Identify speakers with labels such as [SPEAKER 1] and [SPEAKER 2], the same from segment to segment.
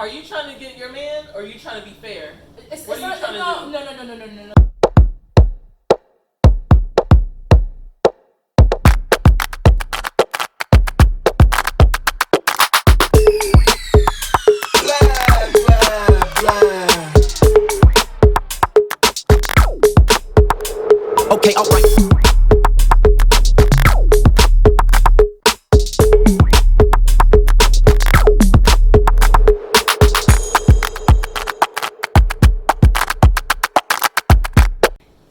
[SPEAKER 1] Are you trying to get your man, or are you trying to be fair? What are you trying to do?
[SPEAKER 2] No.
[SPEAKER 3] Okay, alright.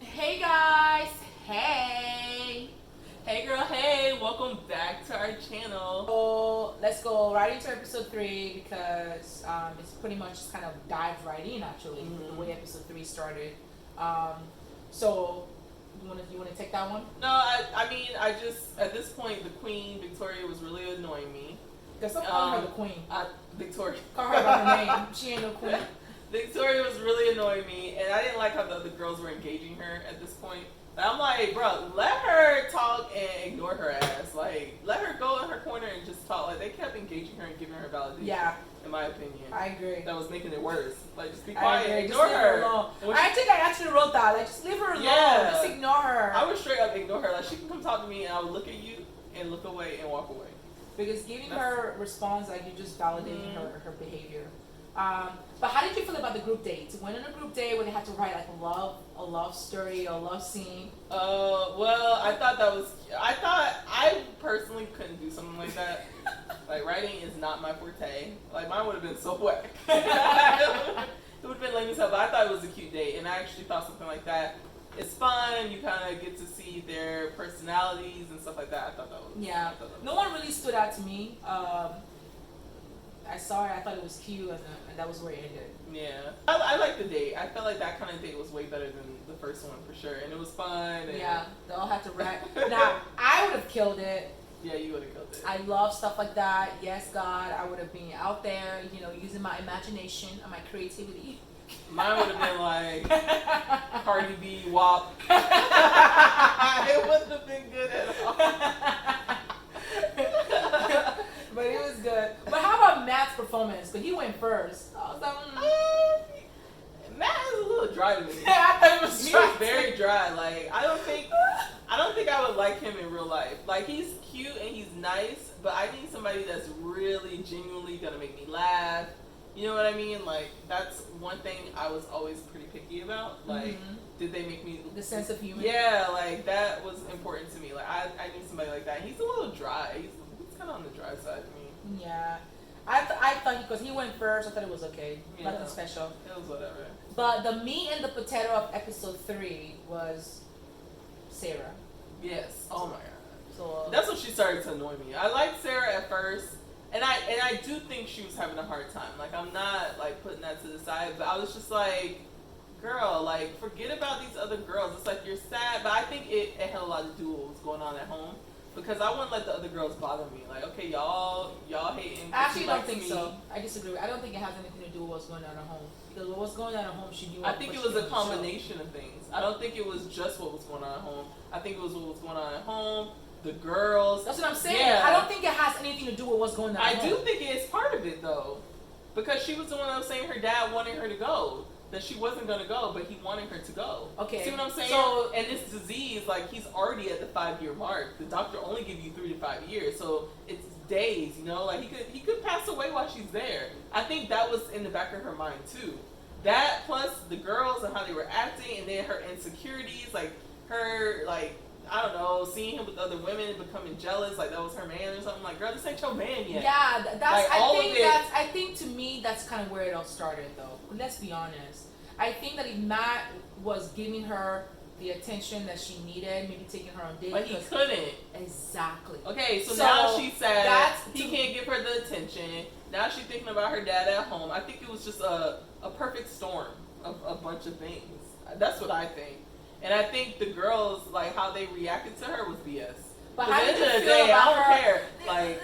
[SPEAKER 2] Hey guys, hey.
[SPEAKER 1] Hey girl, hey, welcome back to our channel.
[SPEAKER 2] So let's go right into episode 3 because it's pretty much just kind of dived right in actually the way episode 3 started. So you wanna take that one?
[SPEAKER 1] No, I mean, I just, at this point, the Queen, Victoria, was really annoying me.
[SPEAKER 2] Because I'm calling her the queen.
[SPEAKER 1] Victoria.
[SPEAKER 2] Call her by her name. She ain't no queen.
[SPEAKER 1] Victoria was really annoying me, and I didn't like how the other girls were engaging her at this point. And I'm like, bro, let her talk and ignore her ass. Like, let her go in her corner and just talk. Like, they kept engaging her and giving her validation.
[SPEAKER 2] Yeah.
[SPEAKER 1] In my opinion.
[SPEAKER 2] I agree.
[SPEAKER 1] That was making it worse. Like, just be
[SPEAKER 2] I
[SPEAKER 1] quiet.
[SPEAKER 2] agree.
[SPEAKER 1] Ignore
[SPEAKER 2] just leave
[SPEAKER 1] her.
[SPEAKER 2] alone. I think I actually wrote that. Like, just leave her alone.
[SPEAKER 1] Yeah.
[SPEAKER 2] Just ignore her.
[SPEAKER 1] I would straight up ignore her. Like, she can come talk to me, and I would look at you and look away and walk away.
[SPEAKER 2] Because giving her response, like, you're just validating her behavior. But how did you feel about the group dates? Went on a group date where they had to write like a love story, a love scene.
[SPEAKER 1] Well, I thought I personally couldn't do something like that. Like, writing is not my forte. Like, mine would have been so whack. It would have been lame as hell, but I thought it was a cute date, and I actually thought something like that. It's fun. You kind of get to see their personalities and stuff like that. I thought that was
[SPEAKER 2] No one really stood out to me. I saw it. I thought it was cute, and that was where it ended.
[SPEAKER 1] Yeah, I like the date. I felt like that kind of date was way better than the first one for sure, and it was fun. And
[SPEAKER 2] yeah, they all had to rap. Now I would have killed it.
[SPEAKER 1] Yeah, you would have killed it.
[SPEAKER 2] I love stuff like that. Yes, God, I would have been out there, using my imagination and my creativity.
[SPEAKER 1] Mine would have been like Cardi B, WAP. It wouldn't have been good at all.
[SPEAKER 2] But it was good. But how about Matt's performance? Because he went first. I was like,
[SPEAKER 1] Matt is a little dry to me.
[SPEAKER 2] Yeah, I thought it was
[SPEAKER 1] He was very dry. Like, I don't think I would like him in real life. Like, he's cute and he's nice, but I need somebody that's really genuinely gonna make me laugh. You know what I mean? Like, that's one thing I was always pretty picky about. Like, did they make me...
[SPEAKER 2] The sense of humor.
[SPEAKER 1] Yeah, like, that was important to me. Like, I need somebody like that. He's a little dry. He's kind of on the dry side to me.
[SPEAKER 2] Yeah. I thought, because he went first, I thought it was okay.
[SPEAKER 1] Yeah.
[SPEAKER 2] Nothing special.
[SPEAKER 1] It was whatever.
[SPEAKER 2] But the meat and the potato of episode 3 was Sarah.
[SPEAKER 1] Yes. Oh my god.
[SPEAKER 2] So
[SPEAKER 1] that's when she started to annoy me. I liked Sarah at first. And I do think she was having a hard time. Like, I'm not, like, putting that to the side. But I was just like, girl, like, forget about these other girls. It's like, you're sad. But I think it had a lot to do with what was going on at home. Because I wouldn't let the other girls bother me. Like, okay, y'all hating.
[SPEAKER 2] I actually don't think so. I disagree. I don't think it has anything to do with what's going on at home. Because what was going on at home, she knew.
[SPEAKER 1] I think it was a combination of things. I don't think it was just what was going on at home. I think it was what was going on at home. The girls.
[SPEAKER 2] That's what I'm saying.
[SPEAKER 1] Yeah.
[SPEAKER 2] I don't think it has anything to do with what's going on.
[SPEAKER 1] I do think it's part of it though, because she was the one that was saying her dad wanted her to go, that she wasn't gonna go, but he wanted her to go.
[SPEAKER 2] Okay.
[SPEAKER 1] See what I'm saying?
[SPEAKER 2] So,
[SPEAKER 1] and this disease, like, he's already at the 5-year mark. The doctor only gives you 3 to 5 years, so it's days. Like, he could pass away while she's there. I think that was in the back of her mind too. That plus the girls and how they were acting, and then her insecurities, like her, like, I don't know, seeing him with other women and becoming jealous, like that was her man or something. Like, girl, this ain't your man yet.
[SPEAKER 2] Yeah, that's.
[SPEAKER 1] Like,
[SPEAKER 2] I think to me that's kind of where it all started, though. Let's be honest. I think that if Matt was giving her the attention that she needed, maybe taking her on dates,
[SPEAKER 1] but he couldn't.
[SPEAKER 2] Exactly.
[SPEAKER 1] Okay, so now she's sad. He
[SPEAKER 2] can't
[SPEAKER 1] give her the attention. Now she's thinking about her dad at home. I think it was just a perfect storm of a bunch of things. That's what I think. And I think the girls, like, how they reacted to her was BS.
[SPEAKER 2] But how did you feel
[SPEAKER 1] day,
[SPEAKER 2] about
[SPEAKER 1] I don't
[SPEAKER 2] her?
[SPEAKER 1] care. Like,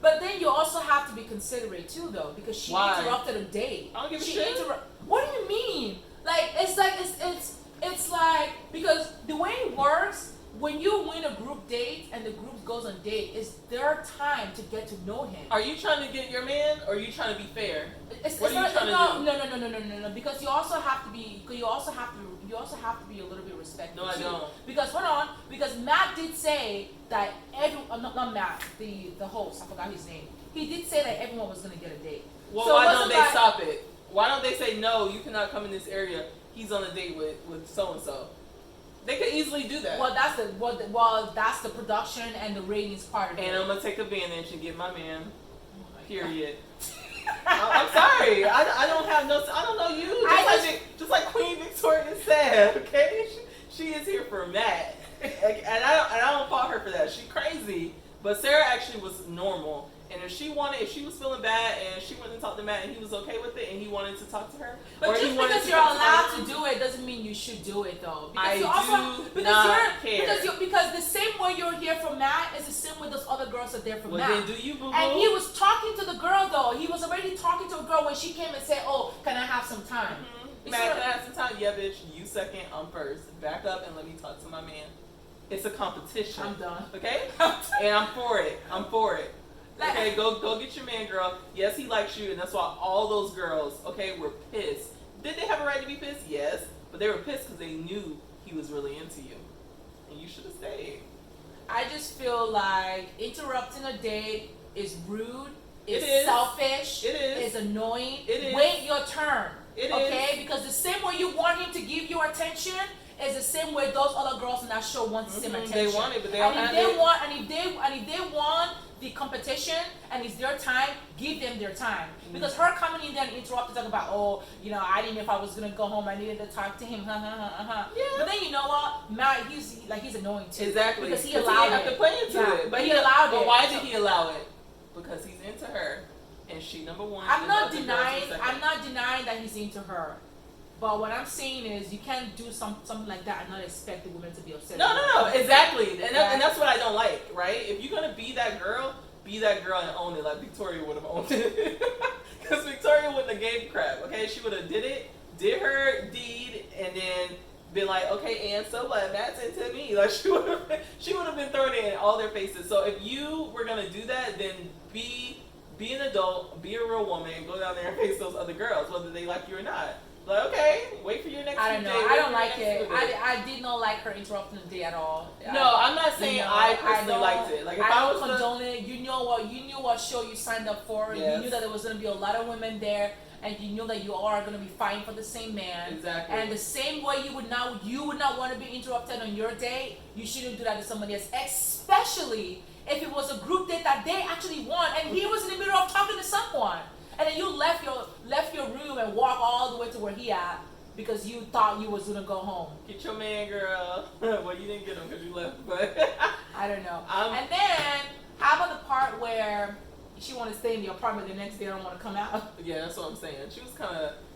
[SPEAKER 2] But then you also have to be considerate too, though, because she interrupted a date.
[SPEAKER 1] I don't give a shit.
[SPEAKER 2] What do you mean? Like, it's like because the way it works, when you win a group date and the group goes on date, it's their time to get to know him.
[SPEAKER 1] Are you trying to get your man, or are you trying to be fair?
[SPEAKER 2] What are you trying to do? No. Because you also have to be. You also have to be a little bit respectful.
[SPEAKER 1] No, I don't.
[SPEAKER 2] Because hold on. Because Matt did say that not Matt, the host. I forgot his name. He did say that everyone was gonna get a date.
[SPEAKER 1] Well, so why don't they stop it? Why don't they say no? You cannot come in this area. He's on a date with so and so. They could easily do that.
[SPEAKER 2] Well, that's the production and the ratings part of it.
[SPEAKER 1] And I'm gonna take advantage and get my man. Period. I'm sorry. I don't have no. I don't know you. Just like Queen Victoria said. Okay, she is here for Matt, and I don't fault her for that. She crazy, but Sarah actually was normal. And if she was feeling bad and she went and talked to Matt and he was okay with it and he wanted to talk to her.
[SPEAKER 2] But just because you're allowed to do it doesn't mean you should do it though. Because the same way you're here for Matt is the same way those other girls are there for Matt.
[SPEAKER 1] Then do you, boo-boo?
[SPEAKER 2] And he was talking to the girl though. He was already talking to a girl when she came and said, "Oh, can I have some time?"
[SPEAKER 1] Mm-hmm. Matt, can I have some time? Yeah, bitch. You second. I'm first. Back up and let me talk to my man. It's a competition.
[SPEAKER 2] I'm done.
[SPEAKER 1] Okay? And I'm for it. Okay, go get your man, girl. Yes, he likes you, and that's why all those girls, okay, were pissed. Did they have a right to be pissed? Yes, but they were pissed because they knew he was really into you, and you should have stayed.
[SPEAKER 2] I just feel like interrupting a date is rude. It's selfish.
[SPEAKER 1] It is.
[SPEAKER 2] It's annoying.
[SPEAKER 1] It is.
[SPEAKER 2] Wait your turn.
[SPEAKER 1] It
[SPEAKER 2] okay?
[SPEAKER 1] is.
[SPEAKER 2] Because the same way you want him to give you attention is the same way those other girls in that show want the same attention.
[SPEAKER 1] They want it, but they don't have it.
[SPEAKER 2] And if they want the competition and it's their time, give them their time. Because her coming in there and interrupting, talking about, oh, I didn't know if I was gonna go home. I needed to talk to him. Yeah. But then you know what, Matt, he's annoying too.
[SPEAKER 1] Exactly.
[SPEAKER 2] Because he allowed it.
[SPEAKER 1] Have to play into it. But
[SPEAKER 2] he allowed it.
[SPEAKER 1] But why did he allow it? Because he's into her, and she number one.
[SPEAKER 2] I'm not denying that he's into her. But what I'm saying is, you can't do something like that and not expect the women to be upset.
[SPEAKER 1] No, exactly, and that's what I don't like, right? If you're gonna be that girl and own it, like Victoria would have owned it, because Victoria wouldn't have gave crap. Okay, she would have did her deed, and then been like, okay, and so what? Matt's into me. Like she would have been throwing it in all their faces. So if you were gonna do that, then be an adult, be a real woman, and go down there and face those other girls, whether they like you or not. Like, okay, wait for your next
[SPEAKER 2] I don't know. I don't like it. I did not like her interrupting the day at all.
[SPEAKER 1] No, I'm not saying I personally liked it. Like if
[SPEAKER 2] I don't condone it. You knew what show you signed up for.
[SPEAKER 1] Yes.
[SPEAKER 2] You knew that there was going to be a lot of women there, and you knew that you are going to be fighting for the same man.
[SPEAKER 1] Exactly.
[SPEAKER 2] And the same way you would not want to be interrupted on your date. You shouldn't do that to somebody else, especially if it was a group date that they actually won, and he was in the middle of talking to someone. And then you left your room and walked all the way to where he at because you thought you was gonna go home.
[SPEAKER 1] Get your man, girl. Well, you didn't get him because you left, but
[SPEAKER 2] I don't know. And then how about the part where she wanted to stay in the apartment the next day? I don't want to come out.
[SPEAKER 1] Yeah, that's what I'm saying.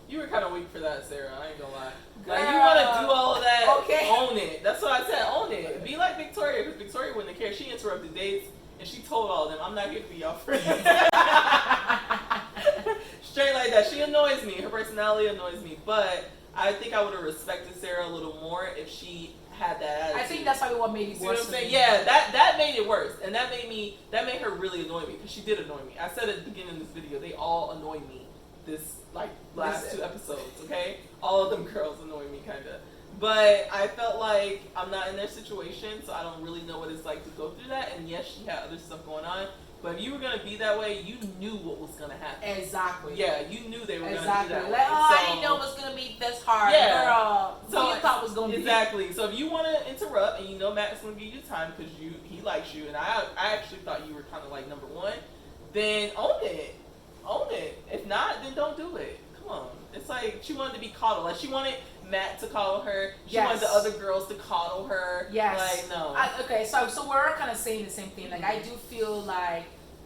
[SPEAKER 1] You were kind of weak for that, Sarah. I ain't gonna lie. Like you want to do all of that?
[SPEAKER 2] Okay.
[SPEAKER 1] Own it. That's what I said. Own it. Be like Victoria, because Victoria wouldn't have cared. She interrupted dates. And she told all of them, I'm not here to be y'all friends. Straight like that. She annoys me. Her personality annoys me. But I think I would have respected Sarah a little more if she had that attitude.
[SPEAKER 2] I think that's probably what made it worse.
[SPEAKER 1] You know what I'm saying? Yeah, that made it worse. And that made her really annoy me. Because she did annoy me. I said at the beginning of this video, they all annoy me this last 2 episodes, okay? All of them girls annoy me, kind of. But I felt like I'm not in their situation, so I don't really know what it's like to go through that. And yes, she had other stuff going on. But if you were going to be that way, you knew what was going to happen.
[SPEAKER 2] Exactly.
[SPEAKER 1] Yeah, you knew they were going to be that way.
[SPEAKER 2] Like, I didn't know it was going to be this hard.
[SPEAKER 1] Yeah.
[SPEAKER 2] Girl,
[SPEAKER 1] so
[SPEAKER 2] you thought it was going to be.
[SPEAKER 1] Exactly. So if you want to interrupt and you know Matt's going to give you time because he likes you, and I actually thought you were kind of like number one, then own it. Own it. If not, then don't do it. Come on. It's like she wanted to be coddled. Like she wanted Matt to coddle her. She wanted the other girls to coddle her.
[SPEAKER 2] Yes.
[SPEAKER 1] Like, no.
[SPEAKER 2] Okay, so we're kind of saying the same thing. Like, I do feel like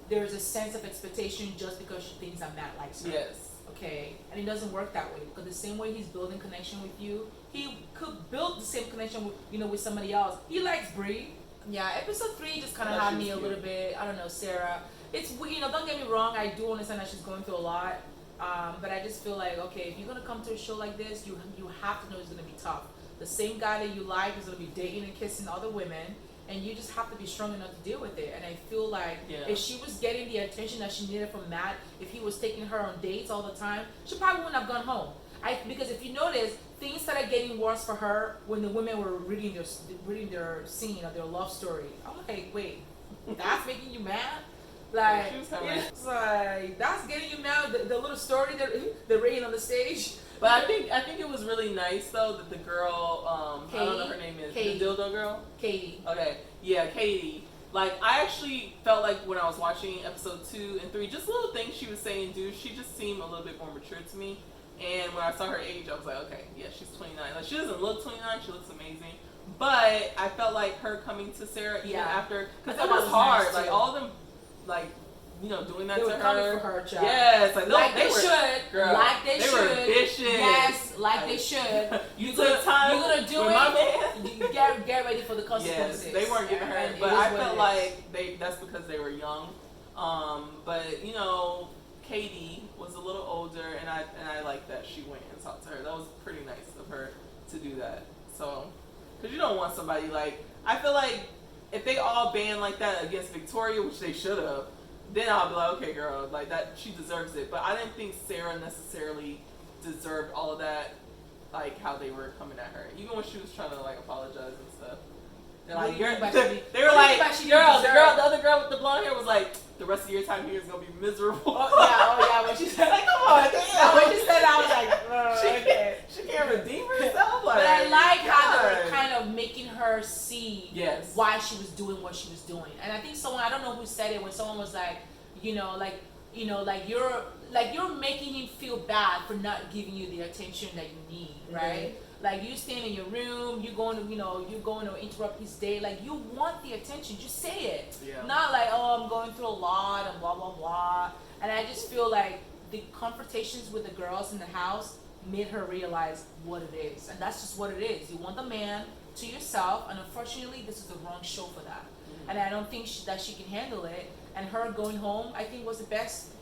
[SPEAKER 2] there's a sense of expectation just because she thinks that Matt likes her.
[SPEAKER 1] Yes.
[SPEAKER 2] Okay? And it doesn't work that way. Because the same way he's building connection with you, he could build the same connection with, with somebody else. He likes Bree. Yeah, episode 3 just kind of had me a little bit, I don't know, Sarah. It's, don't get me wrong, I do understand that she's going through a lot. But I just feel like, okay, if you're going to come to a show like this, you have to know it's going to be tough. the same guy that you like is gonna be dating and kissing other women, and you just have to be strong enough to deal with it. And I feel like if she was getting the attention that she needed from Matt, if he was taking her on dates all the time, she probably wouldn't have gone home. Because if you notice, things started getting worse for her when the women were reading their scene of their love story. I'm like, wait, that's making you mad? Like, it's like, that's getting you mad. The little story that they're reading on the stage.
[SPEAKER 1] But I think it was really nice though that the girl,
[SPEAKER 2] Katie,
[SPEAKER 1] I don't know her name is,
[SPEAKER 2] Katie.
[SPEAKER 1] the dildo girl.
[SPEAKER 2] Katie.
[SPEAKER 1] Okay, yeah, Katie. Like, I actually felt like when I was watching episode 2 and 3, just little things she was saying, dude, she just seemed a little bit more mature to me. And when I saw her age, I was like, okay, yeah, she's 29. Like, she doesn't look 29, she looks amazing. But I felt like her coming to Sarah even after, because it was hard. Nice like, all of them, like, you know, doing that
[SPEAKER 2] they
[SPEAKER 1] to
[SPEAKER 2] were
[SPEAKER 1] her.
[SPEAKER 2] Coming for her, child.
[SPEAKER 1] Yes, like
[SPEAKER 2] they
[SPEAKER 1] were,
[SPEAKER 2] should.
[SPEAKER 1] Girl,
[SPEAKER 2] like they should.
[SPEAKER 1] Were vicious.
[SPEAKER 2] Yes, like they should.
[SPEAKER 1] You took time.
[SPEAKER 2] You're gonna do
[SPEAKER 1] with
[SPEAKER 2] it.
[SPEAKER 1] My man.
[SPEAKER 2] You get ready for the consequences.
[SPEAKER 1] Yes, they weren't giving her, but I felt like that's because they were young. But you know, Katie was a little older, and I like that she went and talked to her. That was pretty nice of her to do that. So, because you don't want somebody like, I feel like if they all band like that against Victoria, which they should have, then I'll be like, okay, girl, like that, she deserves it. But I didn't think Sarah necessarily deserved all of that, like how they were coming at her, even when she was trying to like apologize and stuff. And like, they were like, girl, the other girl with the blonde hair was like, the rest of your time here is gonna be miserable.
[SPEAKER 2] Oh yeah. When she said, like, come on, damn. When she said, I was like,
[SPEAKER 1] she can't redeem herself. Like,
[SPEAKER 2] but I like how they were kind of making her see why she was doing what she was doing. And I think someone, I don't know who said it, when someone was like, you're making him feel bad for not giving you the attention that you need, right? Mm-hmm. Like, you stand in your room, you're going to interrupt his day. Like, you want the attention, just say it. Yeah. Not like, oh, I'm going through a lot and blah, blah, blah. And I just feel like the confrontations with the girls in the house made her realize what it is. And that's just what it is. You want the man to yourself, and unfortunately, this is the wrong show for that. Mm-hmm. And I don't think that she can handle it. And her going home, I think, was the best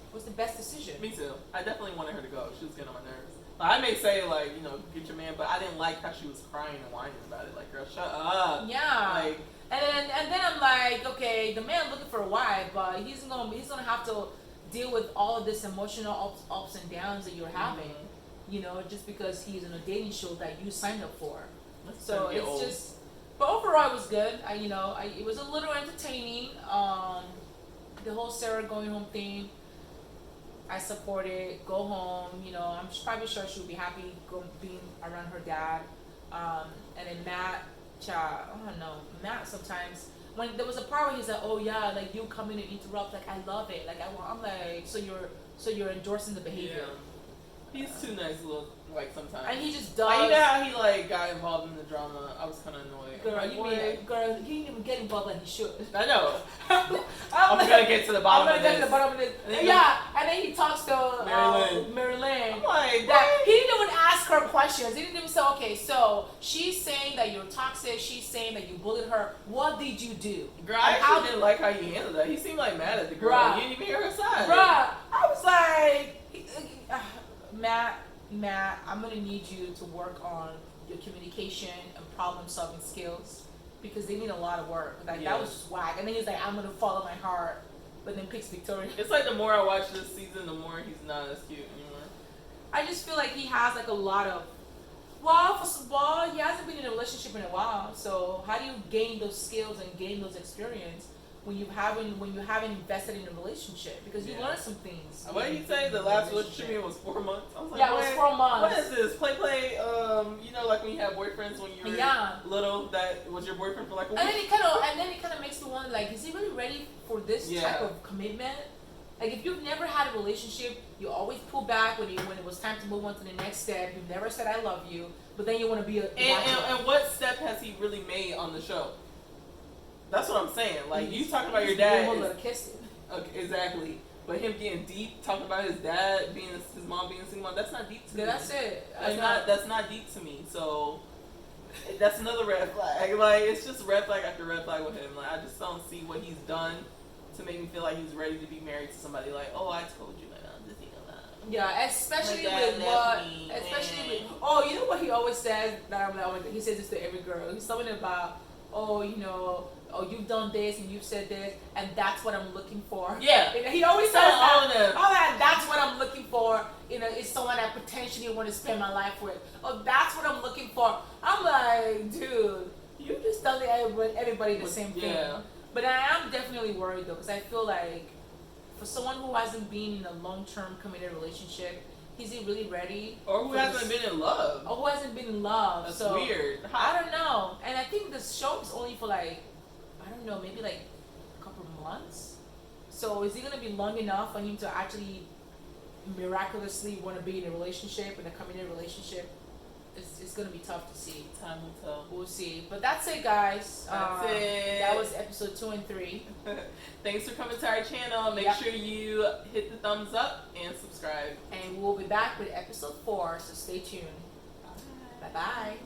[SPEAKER 2] decision.
[SPEAKER 1] Me too. I definitely wanted her to go. She was getting on my nerves. I may say, like, you know, get your man, but I didn't like how she was crying and whining about it. Like, girl, shut up.
[SPEAKER 2] Yeah.
[SPEAKER 1] Like,
[SPEAKER 2] and then I'm like, okay, the man looking for a wife, but he's gonna have to deal with all of this emotional ups and downs that you're having, you know, just because he's in a dating show that you signed up for. So it's old. Just, but overall it was good. It was a little entertaining. The whole Sarah going home thing, I support it. Go home. You know, I'm probably sure she would be happy being around her dad. And then Matt, I don't know. Matt sometimes, when there was a part where he's like, "Oh yeah, like you come in and interrupt. Like I love it. Like I'm like, so you're endorsing the behavior."
[SPEAKER 1] Yeah. He's too nice, little like sometimes.
[SPEAKER 2] And he just does.
[SPEAKER 1] Like, you know how he like got involved in the drama. I was kind of annoyed.
[SPEAKER 2] Girl, he didn't even get involved like he should.
[SPEAKER 1] I know. I'm gonna get to the bottom of this.
[SPEAKER 2] Yeah, and then he talks to Mary Lynn.
[SPEAKER 1] I'm like,
[SPEAKER 2] that he didn't even ask her questions. He didn't even say, okay, so she's saying that you're toxic. She's saying that you bullied her. What did you do?
[SPEAKER 1] Girl, I actually didn't like how you handled that. He seemed like mad at the girl.
[SPEAKER 2] Bruh.
[SPEAKER 1] You didn't even hear her side.
[SPEAKER 2] Bruh, I was like, Matt, I'm gonna need you to work on your communication and problem-solving skills, because they need a lot of work. Like that was just whack. And then he's like, I'm gonna follow my heart, but then picks Victoria.
[SPEAKER 1] It's like the more I watch this season, the more he's not as cute anymore.
[SPEAKER 2] I just feel like he has like a lot of. First of all, he hasn't been in a relationship in a while. So how do you gain those skills and gain those experience when you haven't invested in a relationship? Because you learn some things.
[SPEAKER 1] What did he say? The last relationship was 4 months. I was like,
[SPEAKER 2] it was 4 months.
[SPEAKER 1] What is this? Play. You know, like when you have boyfriends when you were little, that was your boyfriend for like a week.
[SPEAKER 2] And then it kind of makes me wonder, like, is he really ready for this type of commitment? Like, if you've never had a relationship, you always pull back when it was time to move on to the next step. You've never said I love you, but then you want to be a.
[SPEAKER 1] And what step has he really made on the show? That's what I'm saying. Like, you talking about your dad. Okay, exactly. But him getting deep, talking about his dad being his mom being a single mom, that's not deep to me.
[SPEAKER 2] That's it.
[SPEAKER 1] That's not deep to me. So that's another red flag. Like, it's just red flag after red flag with him. Like, I just don't see what he's done to make me feel like he's ready to be married to somebody. Like, oh, I told you, like, I'm just thinking about.
[SPEAKER 2] Yeah, especially
[SPEAKER 1] My dad
[SPEAKER 2] with
[SPEAKER 1] left
[SPEAKER 2] what,
[SPEAKER 1] me,
[SPEAKER 2] especially
[SPEAKER 1] man.
[SPEAKER 2] with, oh, you know what he always says that I'm like, oh my God, he says this to every girl. He's something about, oh, oh, you've done this and you've said this, and that's what I'm looking for.
[SPEAKER 1] Yeah.
[SPEAKER 2] And he always
[SPEAKER 1] So
[SPEAKER 2] says that.
[SPEAKER 1] on him.
[SPEAKER 2] Oh, man, that's what I'm looking for. Is someone I potentially want to spend my life with. Oh, that's what I'm looking for. I'm like, dude, you just telling everybody the same thing.
[SPEAKER 1] Yeah.
[SPEAKER 2] But I am definitely worried though, because I feel like for someone who hasn't been in a long-term committed relationship, is he really ready?
[SPEAKER 1] Or who hasn't been in love.
[SPEAKER 2] Or who hasn't been in love.
[SPEAKER 1] That's
[SPEAKER 2] so
[SPEAKER 1] weird.
[SPEAKER 2] I don't know. And I think the show is only for like, I don't know, maybe like a couple of months. So is it going to be long enough for him to actually miraculously want to be in a relationship, in a committed relationship? It's going to be tough to see.
[SPEAKER 1] Time will tell.
[SPEAKER 2] We'll see. But that's it, guys.
[SPEAKER 1] That's it.
[SPEAKER 2] That was episode 2 and 3.
[SPEAKER 1] Thanks for coming to our channel. Make sure you hit the thumbs up and subscribe.
[SPEAKER 2] And we'll be back with episode 4, so stay tuned. Bye-bye.